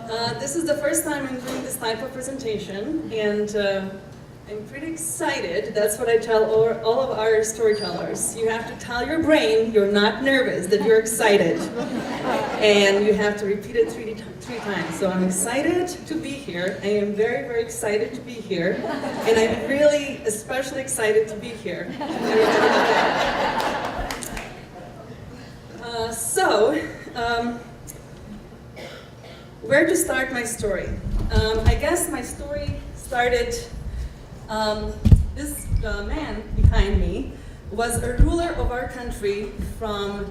This is the first time I'm doing this type of presentation, and I'm pretty excited. That's what I tell all of our storytellers. You have to tell your brain you're not nervous, that you're excited. And you have to repeat it three times. So I'm excited to be here. I am very, very excited to be here. And I'm really especially excited to be here. Where to start my story? I guess my story started, this man behind me was a ruler of our country from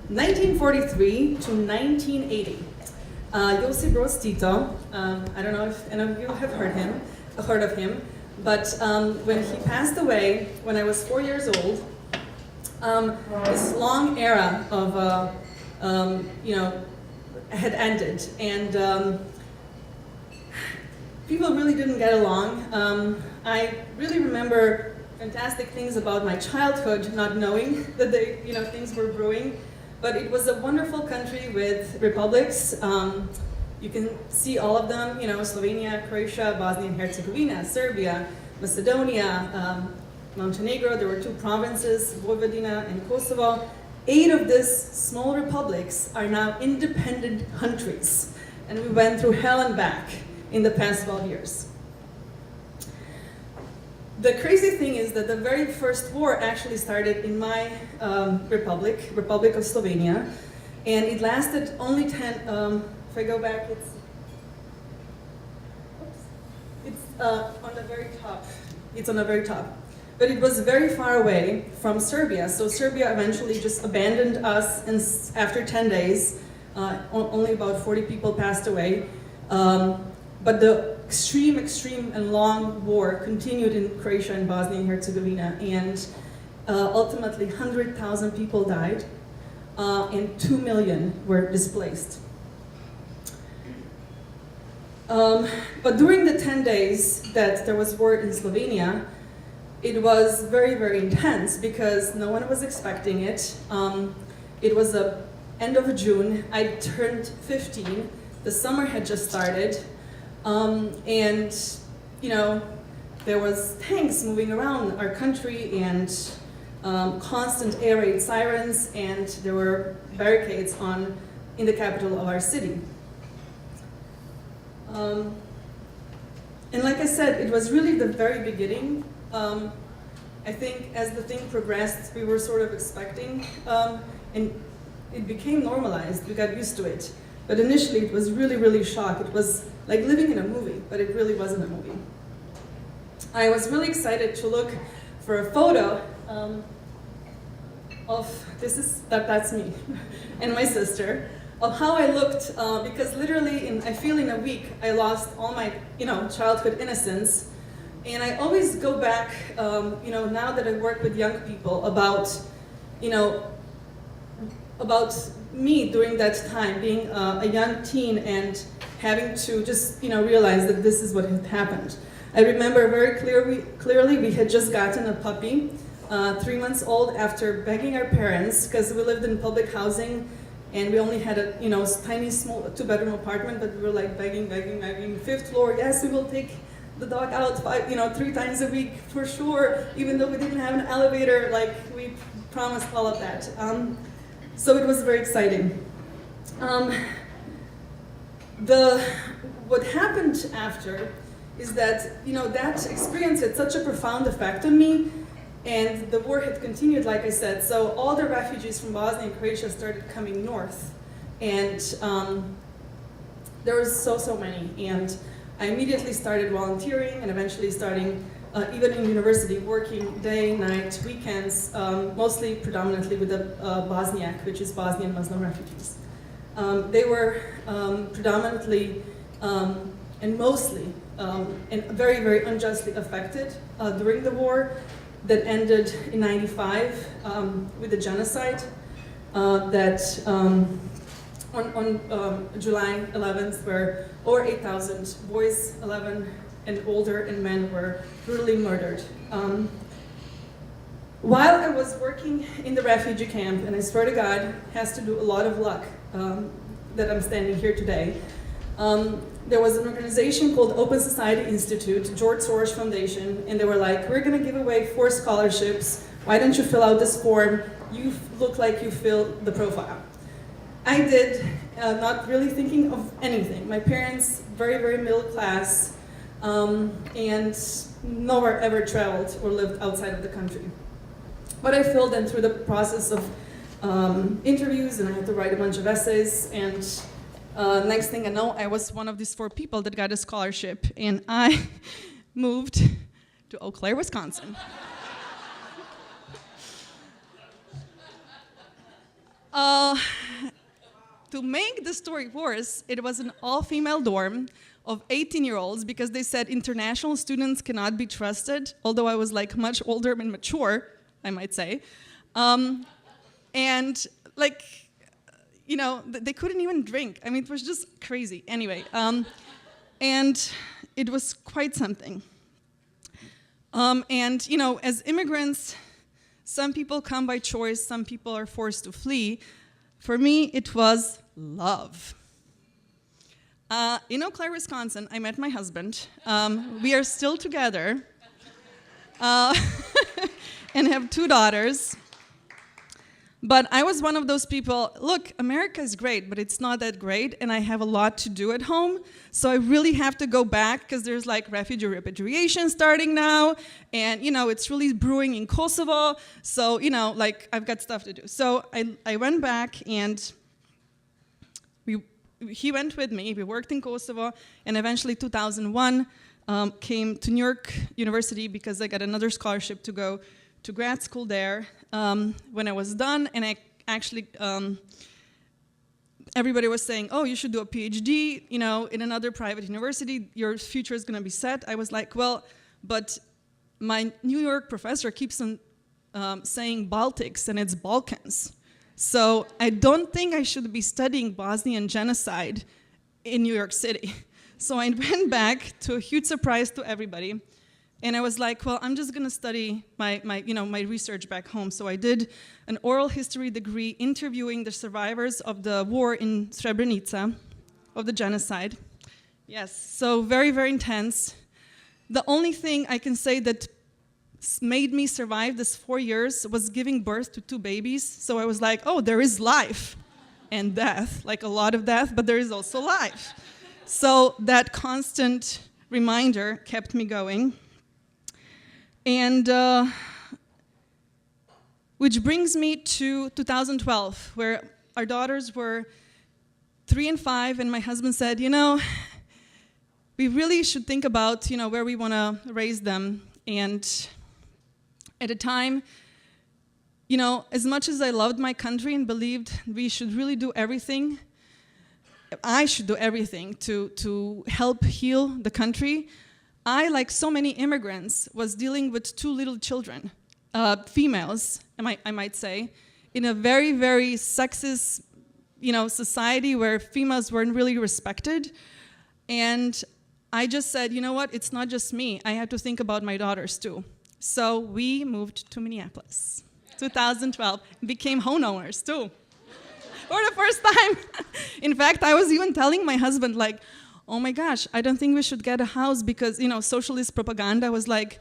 1943 to 1980. Josip Broz Tito. I don't know if any of you have heard of him, but when he passed away, when I was 4 years old, this long era of, had ended, and people really didn't get along. I really remember fantastic things about my childhood, not knowing that things were brewing. But it was a wonderful country with republics. You can see all of them, Slovenia, Croatia, Bosnia and Herzegovina, Serbia, Macedonia, Montenegro. There were 2 provinces, Vojvodina and Kosovo. 8 of these small republics are now independent countries. And we went through hell and back in the past 12 years. The crazy thing is that the very first war actually started in my Republic of Slovenia, and it lasted only 10, if I go back, it's on the very top. It's on the very top. But it was very far away from Serbia, so Serbia eventually just abandoned us, and after 10 days, only about 40 people passed away. But the extreme and long war continued in Croatia and Bosnia and Herzegovina, and ultimately 100,000 people died, and 2 million were displaced. But during the 10 days that there was war in Slovenia, it was very, very intense because no one was expecting it. It was the end of June. I turned 15. The summer had just started. And there was tanks moving around our country, and constant air raid sirens, and there were barricades in the capital of our city. And like I said, it was really the very beginning. I think as the thing progressed, we were sort of expecting, and it became normalized. We got used to it. But initially, it was really, really shock. It was like living in a movie, but it really wasn't a movie. I was really excited to look for a photo of, that's me, and my sister, of how I looked, because literally, I feel in a week, I lost all my, childhood innocence. And I always go back, now that I work with young people about me during that time, being a young teen and having to just realize that this is what had happened. I remember very clearly we had just gotten a puppy, 3 months old, after begging our parents, because we lived in public housing and we only had a tiny small 2-bedroom apartment, but we were like begging, 5th floor, yes, we will take the dog out 3 times a week for sure, even though we didn't have an elevator, like we promised all of that. So it was very exciting. What happened after is that, that experience had such a profound effect on me, and the war had continued, like I said, so all the refugees from Bosnia and Croatia started coming north, and there was so many, and I immediately started volunteering and eventually starting, even in university, working day, night, weekends, mostly predominantly with the Bosniak, which is Bosnian Muslim refugees. They were predominantly and mostly and very, very unjustly affected during the war that ended in '95 with the genocide that on July 11th, where over 8,000 boys, 11 and older, and men were brutally murdered. While I was working in the refugee camp, and I swear to God, has to do a lot of luck that I'm standing here today, There was an organization called Open Society Institute, George Soros Foundation, and they were like, we're going to give away 4 scholarships. Why don't you fill out this form? You look like you fill the profile. I did, not really thinking of anything. My parents, very, very middle class, and nowhere ever traveled or lived outside of the country. But I filled in through the process of interviews, and I had to write a bunch of essays, and next thing I know, I was one of these 4 people that got a scholarship, and I moved to Eau Claire, Wisconsin. To make the story worse, it was an all-female dorm of 18-year-olds because they said international students cannot be trusted, although I was like much older and mature, I might say. And like, you know, they couldn't even drink. I mean, it was just crazy. Anyway, and it was quite something. And, you know, as immigrants, some people come by choice, some people are forced to flee. For me, it was love. In Eau Claire, Wisconsin, I met my husband. We are still together and have 2 daughters. But I was one of those people, look, America is great, but it's not that great, and I have a lot to do at home, so I really have to go back, because there's like refugee repatriation starting now, and you know, it's really brewing in Kosovo, so you know, like, I've got stuff to do. So I went back, and he went with me, we worked in Kosovo, and eventually 2001 came to New York University because I got another scholarship to go to grad school there. When I was done, and I actually, everybody was saying, oh, you should do a PhD, you know, in another private university, your future is gonna be set. I was like, well, but my New York professor keeps on saying Baltics, and it's Balkans. So I don't think I should be studying Bosnian genocide in New York City. So I went back, to a huge surprise to everybody. And I was like, well, I'm just going to study my research back home. So I did an oral history degree interviewing the survivors of the war in Srebrenica, of the genocide. Yes, so very, very intense. The only thing I can say that made me survive this 4 years was giving birth to 2 babies. So I was like, oh, there is life and death, like a lot of death, but there is also life. So that constant reminder kept me going. And which brings me to 2012, where our daughters were 3 and 5, and my husband said, you know, we really should think about, you know, where we want to raise them. And at a time, you know, as much as I loved my country and believed we should really do everything, I should do everything to help heal the country, I, like so many immigrants, was dealing with 2 little children, females, I might say, in a very, very sexist, you know, society where females weren't really respected. And I just said, you know what, it's not just me. I have to think about my daughters too. So we moved to Minneapolis, 2012, became homeowners too, for the first time. In fact, I was even telling my husband, like, oh my gosh, I don't think we should get a house because, you know, socialist propaganda was like,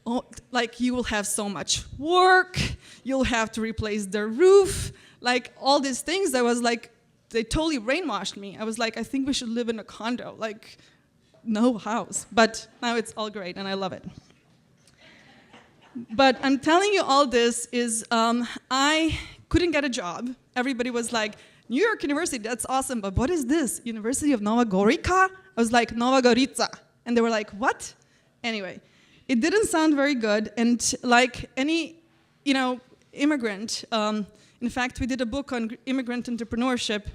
oh, like you will have so much work, you'll have to replace the roof, like all these things. I was like, they totally brainwashed me. I was like, I think we should live in a condo, like no house. But now it's all great and I love it. But I'm telling you all this is I couldn't get a job. Everybody was like, New York University, that's awesome, but what is this? University of Nova Gorica? I was like, Nova Gorica. And they were like, what? Anyway, it didn't sound very good. And like any, you know, immigrant, in fact, we did a book on immigrant entrepreneurship.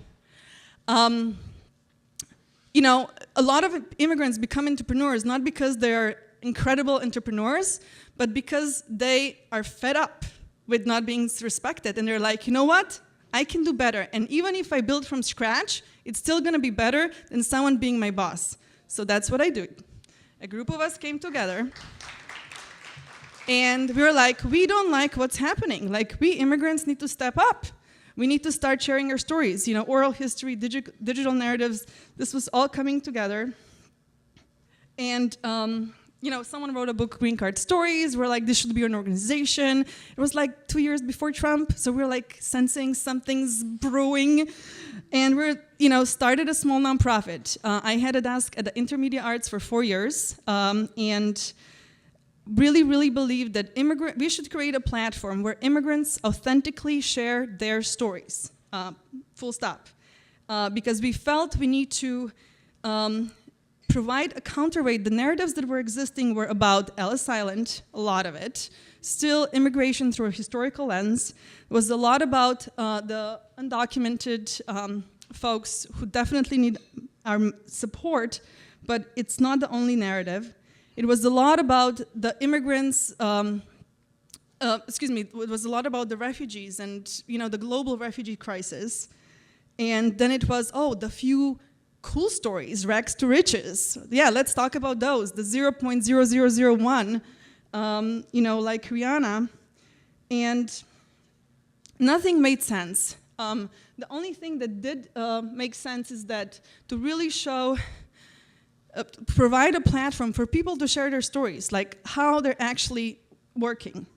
You know, a lot of immigrants become entrepreneurs, not because they're incredible entrepreneurs, but because they are fed up with not being respected. And they're like, you know what? I can do better. And even if I build from scratch, it's still going to be better than someone being my boss. So that's what I do. A group of us came together. And we were like, we don't like what's happening. Like, we immigrants need to step up. We need to start sharing our stories. You know, oral history, digital narratives, this was all coming together. And you know, someone wrote a book, Green Card Stories. We're like, this should be an organization. It was like 2 years before Trump, so we're like sensing something's brewing. And we're, you know, started a small nonprofit. I had a desk at the Intermedia Arts for 4 years, and really believed that we should create a platform where immigrants authentically share their stories, full stop. Because we felt we need to provide a counterweight. The narratives that were existing were about Ellis Island, a lot of it. Still, immigration through a historical lens. It was a lot about the undocumented folks who definitely need our support, but it's not the only narrative. It was a lot about the immigrants, it was a lot about the refugees and, you know, the global refugee crisis. And then it was, oh, the few cool stories, rags to riches. Yeah, let's talk about those. The 0.0001, you know, like Rihanna. And nothing made sense. The only thing that did make sense is that to really show, provide a platform for people to share their stories, like how they're actually working.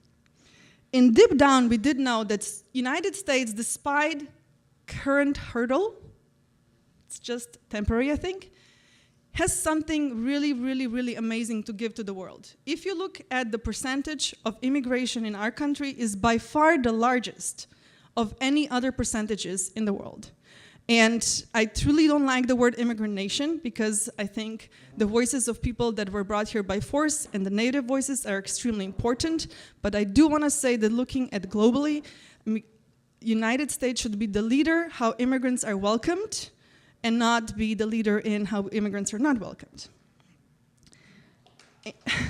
In deep down, we did know that United States, despite current hurdle, it's just temporary, I think, has something really amazing to give to the world. If you look at the percentage of immigration in our country, is by far the largest of any other percentages in the world. And I truly don't like the word immigrant nation, because I think the voices of people that were brought here by force and the native voices are extremely important. But I do want to say that looking at globally, United States should be the leader how immigrants are welcomed, and not be the leader in how immigrants are not welcomed.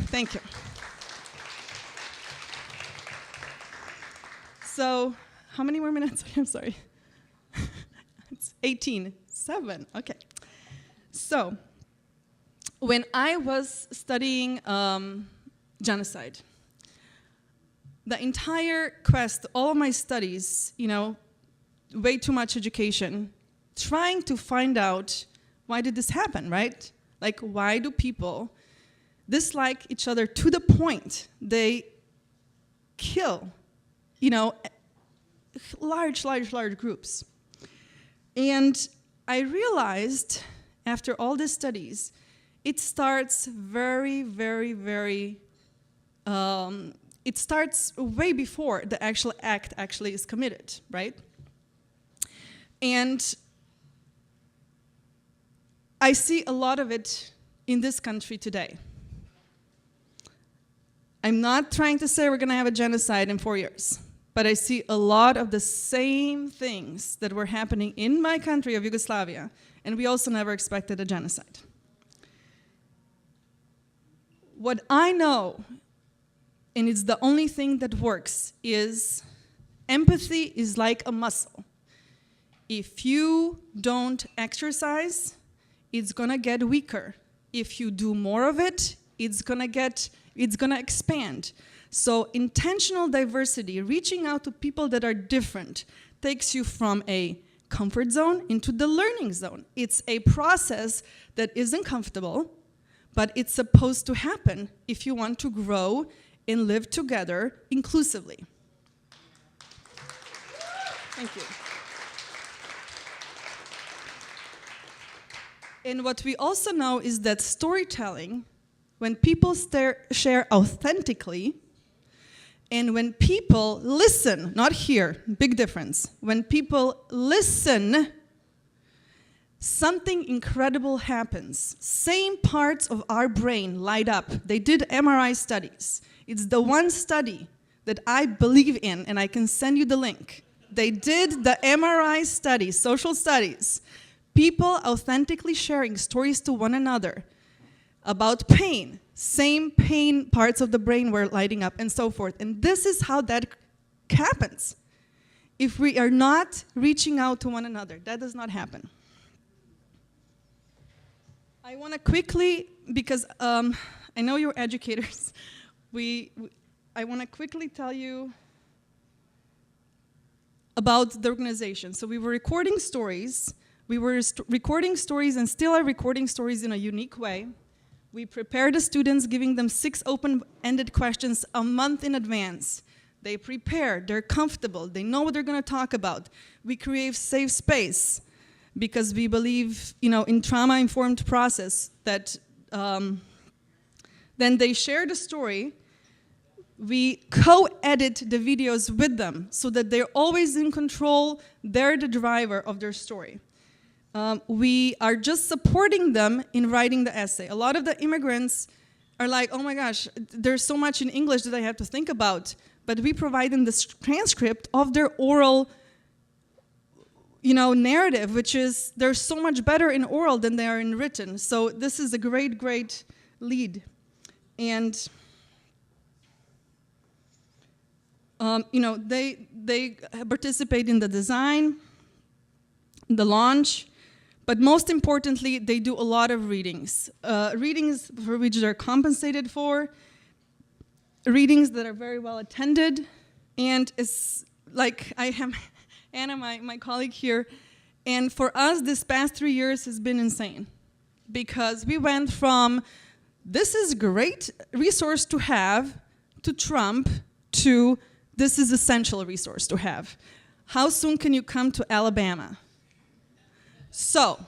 Thank you. So, how many more minutes? I'm sorry. It's 18, 7, okay. So, when I was studying genocide, the entire quest, all of my studies, you know, way too much education, trying to find out why did this happen, right? Like, why do people dislike each other to the point they kill, you know, large groups? And I realized, after all these studies, it starts it starts way before the actual act actually is committed, right? And I see a lot of it in this country today. I'm not trying to say we're going to have a genocide in 4 years, but I see a lot of the same things that were happening in my country of Yugoslavia, and we also never expected a genocide. What I know, and it's the only thing that works, is empathy is like a muscle. If you don't exercise, it's gonna get weaker. If you do more of it, it's gonna expand. So intentional diversity, reaching out to people that are different, takes you from a comfort zone into the learning zone. It's a process that isn't comfortable, but it's supposed to happen if you want to grow and live together inclusively. Thank you. And what we also know is that storytelling, when people share authentically, and when people listen, not hear, big difference. When people listen, something incredible happens. Same parts of our brain light up. They did MRI studies. It's the one study that I believe in, and I can send you the link. They did the MRI study, social studies. People authentically sharing stories to one another about pain. Same pain parts of the brain were lighting up and so forth. And this is how that happens. If we are not reaching out to one another, that does not happen. I want to quickly, because I know you're educators, I want to quickly tell you about the organization. So we were recording stories. We were recording stories and still are recording stories in a unique way. We prepare the students, giving them 6 open-ended questions a month in advance. They prepare, they're comfortable, they know what they're gonna talk about. We create safe space because we believe, in trauma-informed process that then they share the story. We co-edit the videos with them so that they're always in control. They're the driver of their story. We are just supporting them in writing the essay. A lot of the immigrants are like, oh my gosh, there's so much in English that I have to think about. But we provide them the transcript of their oral narrative, which is, they're so much better in oral than they are in written. So this is a great, great lead. And they participate in the design, the launch, but most importantly, they do a lot of readings. Readings for which they're compensated for, readings that are very well attended, and it's like I have Anna, my colleague here, and for us, this past 3 years has been insane because we went from, this is great resource to have, to Trump, to this is essential resource to have. How soon can you come to Alabama? So,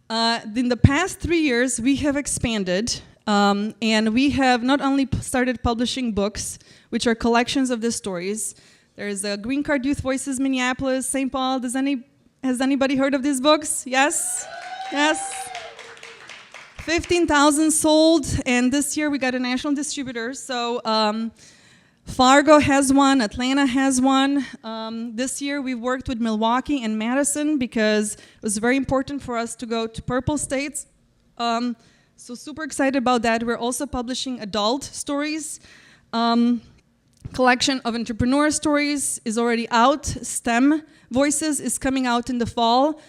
in the past 3 years, we have expanded, and we have not only started publishing books, which are collections of the stories. There's a Green Card Youth Voices, Minneapolis, St. Paul. Has anybody heard of these books? Yes? Yes? 15,000 sold, and this year we got a national distributor. So Fargo has one, Atlanta has one. This year we worked with Milwaukee and Madison because it was very important for us to go to purple states. So super excited about that. We're also publishing adult stories. Collection of entrepreneur stories is already out. STEM Voices is coming out in the fall.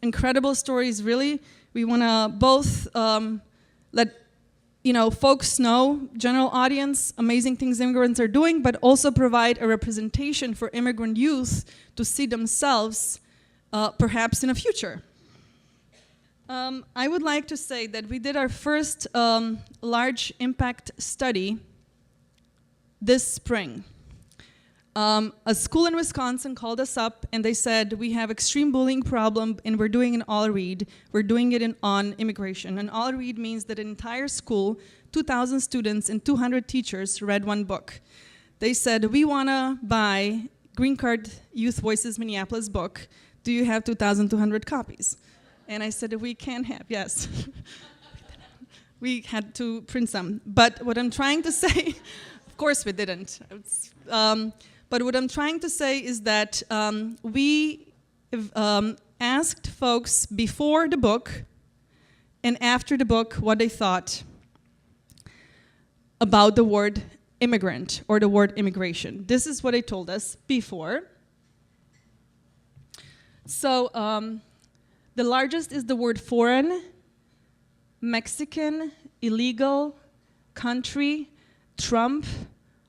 Incredible stories, really. We want to both let folks know, general audience, amazing things immigrants are doing, but also provide a representation for immigrant youth to see themselves perhaps in the future. I would like to say that we did our first large impact study this spring. A school in Wisconsin called us up and they said, we have extreme bullying problem and we're doing an all-read. We're doing it on immigration. An all-read means that an entire school, 2,000 students and 200 teachers read one book. They said, we want to buy Green Card Youth Voices Minneapolis book. Do you have 2,200 copies? And I said, we can have, yes. We had to print some. But what I'm trying to say, of course we didn't. But what I'm trying to say is that we asked folks before the book and after the book what they thought about the word immigrant or the word immigration. This is what they told us before. So the largest is the word foreign, Mexican, illegal, country, Trump,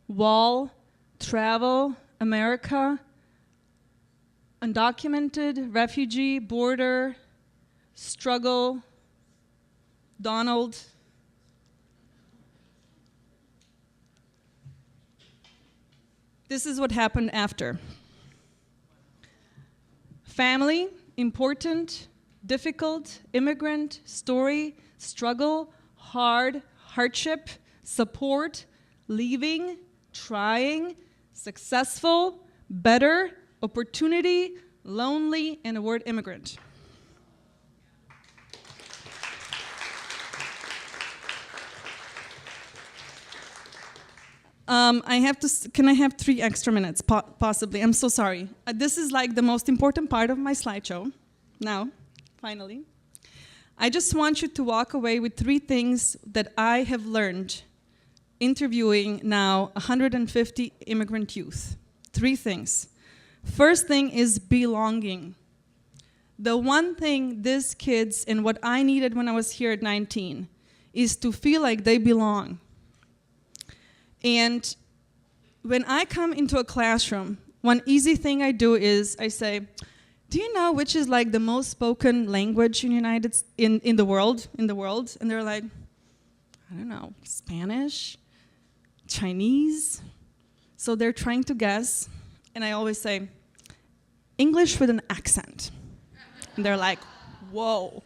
wall, travel, America, undocumented, refugee, border, struggle, Donald. This is what happened after. Family, important, difficult, immigrant, story, struggle, hard, hardship, support, leaving, trying, successful, better, opportunity, lonely, and the word immigrant. Can I have 3 extra minutes, possibly? I'm so sorry. This is like the most important part of my slideshow. Now, finally. I just want you to walk away with 3 things that I have learned interviewing now 150 immigrant youth. 3 things. First thing is belonging. The one thing these kids and what I needed when I was here at 19 is to feel like they belong. And when I come into a classroom one easy thing I do is I say, do you know which is like the most spoken language in the world? And they're like, I don't know, Spanish, Chinese. So they're trying to guess, and I always say, English with an accent. And they're like, whoa.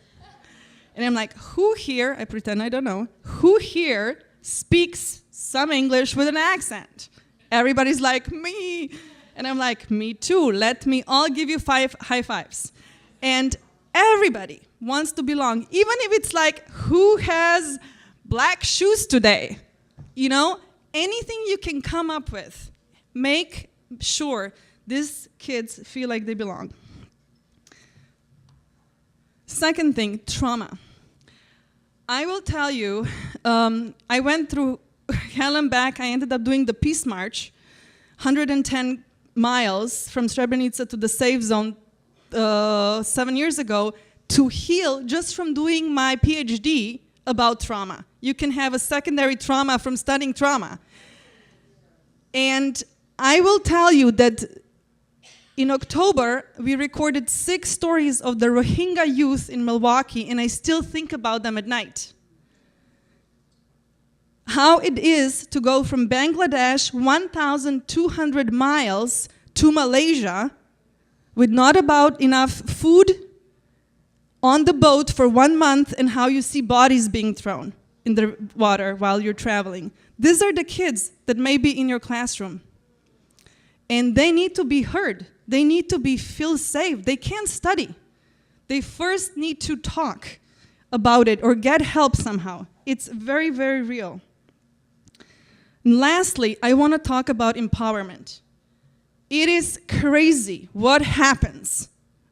And I'm like, who here, I pretend I don't know, who here speaks some English with an accent? Everybody's like, me. And I'm like, me too. Let me all give you 5 high fives. And everybody wants to belong, even if it's like, who has black shoes today? You know, anything you can come up with, make sure these kids feel like they belong. Second thing, trauma. I will tell you, I went through hell and back. I ended up doing the Peace March, 110 miles from Srebrenica to the safe zone 7 years ago to heal just from doing my PhD about trauma. You can have a secondary trauma from studying trauma. And I will tell you that in October, we recorded 6 stories of the Rohingya youth in Milwaukee, and I still think about them at night. How it is to go from Bangladesh 1,200 miles to Malaysia with not about enough food on the boat for 1 month, and how you see bodies being thrown in the water while you're traveling. These are the kids that may be in your classroom. And they need to be heard. They need to feel safe. They can't study. They first need to talk about it or get help somehow. It's very, very real. And lastly, I want to talk about empowerment. It is crazy what happens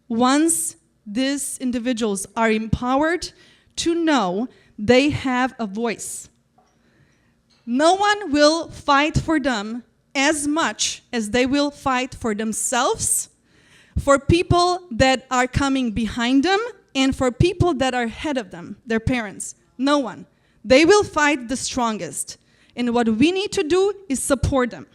once these individuals are empowered to know they have a voice. No one will fight for them as much as they will fight for themselves, for people that are coming behind them, and for people that are ahead of them, their parents. No one. They will fight the strongest. And what we need to do is support them.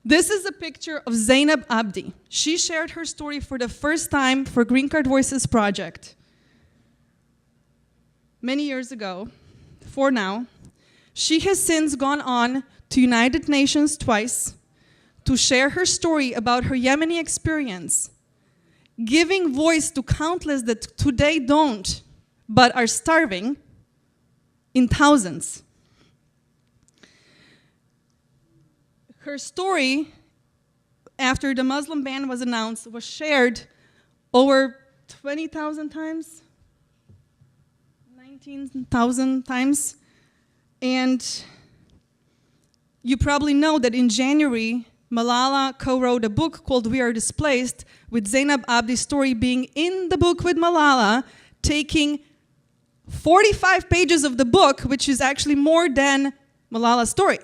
This is a picture of Zainab Abdi. She shared her story for the first time for Green Card Voices Project many years ago, for now. She has since gone on to United Nations twice to share her story about her Yemeni experience, giving voice to countless that today don't, but are starving in thousands. Her story, after the Muslim ban was announced, was shared over 20,000 times, 19,000 times. And you probably know that in January, Malala co-wrote a book called We Are Displaced, with Zainab Abdi's story being in the book with Malala, taking 45 pages of the book, which is actually more than Malala's story.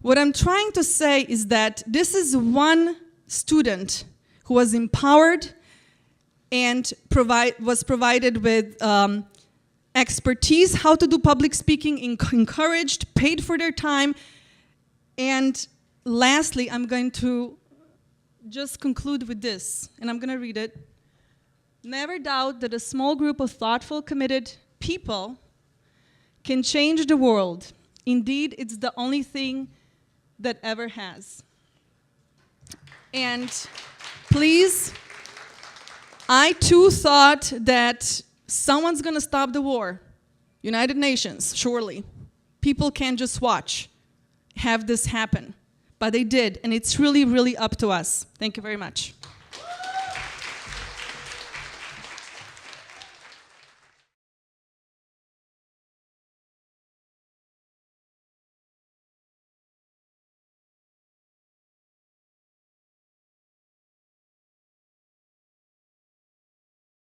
What I'm trying to say is that this is one student who was empowered and was provided with expertise, how to do public speaking, encouraged, paid for their time. And lastly, I'm going to just conclude with this, and I'm going to read it. Never doubt that a small group of thoughtful, committed people can change the world. Indeed, it's the only thing that ever has. And please, I too thought that someone's going to stop the war. United Nations, surely. People can't just watch, have this happen. But they did, and it's really, really up to us. Thank you very much.